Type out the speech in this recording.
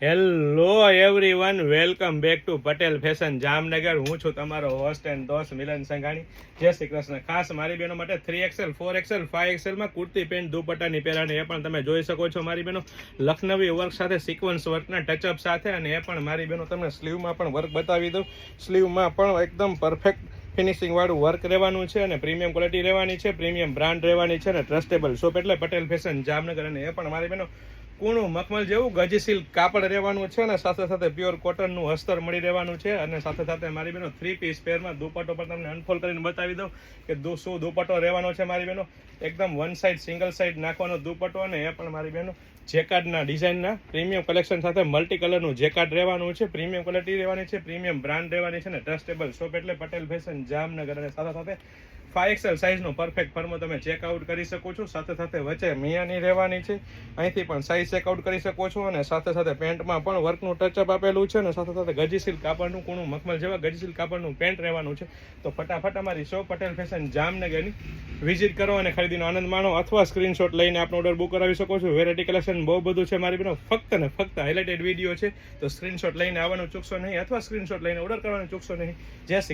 Hello everyone, welcome back to Patel fashion Jamnagar. હું છું તમારો હોસ્ટ એન્ડ દોસ્ત મિલન સંઘાણી. જય શ્રી કૃષ્ણ. ખાસ મારી બહેનો માટે 3XL 4XL 5XL માં કુર્તી પેન્ટ દુપટ્ટાની પહેરાની એ પણ તમે જોઈ શકો છો મારી બહેનો. લખનવી વર્ક સાથે સિક્વન્સ વર્કના ટચઅપ સાથે, અને એ પણ મારી બહેનો તમને સ્લીવમાં પણ વર્ક બતાવી દઉં. સ્લીવમાં પણ એકદમ પરફેક્ટ ફિનિશિંગ વાળું વર્ક રહેવાનું છે, અને પ્રીમિયમ ક્વોલિટી રહેવાની છે, પ્રીમિયમ બ્રાન્ડ રહેવાની છે, અને ટ્રસ્ટેબલ શોપ એટલે પટેલ ફેશન જામનગર. અને એ પણ મારી બહેનો કૂણું મખમલ જેવું ગજી સિલ્ક કાપડ રહેવાનું છે, અને સાથે સાથે પ્યોર કોટનનું અસ્તર મળી રહેવાનું છે. અને સાથે સાથે મારી બહેનો 3 પીસ પેરમાં દુપટ્ટો પર તમને અનફોલ્ડ કરીને બતાવી દઉં કે શું દુપટ્ટો રહેવાનો છે મારી બહેનો. એકદમ વન સાઈડ સિંગલ સાઈડ નાખવાનો દુપટ્ટો, અને એ પણ મારી બહેનો જેકાર્ડના ડિઝાઇનના પ્રીમિયમ કલેક્શન સાથે મલ્ટી કલરનું જેકાર્ડ રહેવાનું છે. પ્રીમિયમ ક્વોલિટી રહેવાની છે, પ્રીમિયમ બ્રાન્ડ રહેવાની છે, અને ટ્રસ્ટેબલ શોપ એટલે પટેલ ફેશન જામનગર. અને સાથે સાથે 5XL સાઇઝનો પરફેક્ટ ફર્મો તમે ચેકઆઉટ કરી શકો છો. સાથે સાથે વચ્ચે મિયાની રહેવાની છે, અહીંથી પણ સાઇઝ ચેકઆઉટ કરી શકો છો. અને સાથે સાથે પેન્ટમાં પણ વર્કનું ટચઅપ આપેલું છે, અને સાથે સાથે ગજી સિલ્ક કાપડનું કૂણું મખમલ જેવા ગજી સિલ્ક કાપડનું પેન્ટ રહેવાનું છે. તો ફટાફટ અમારી શોપ પટેલ ફેશન જામનગરની વિઝિટ કરો અને ખરીદીનો આનંદ માણો, અથવા સ્ક્રીનશોટ લઈને આપનો ઓર્ડર બુક કરાવી શકો છો. વેરાયટી કલેક્શન બહુ બધું છે મારી બહેનો. ફક્ત ને ફક્ત હાઇલાઇટેડ વિડીયો છે, તો સ્ક્રીનશોટ લઈને આવવાનું ચૂકશો નહીં, અથવા સ્ક્રીનશોટ લઈને ઓર્ડર કરવાનું ચૂકશો નહીં. જય શ્રી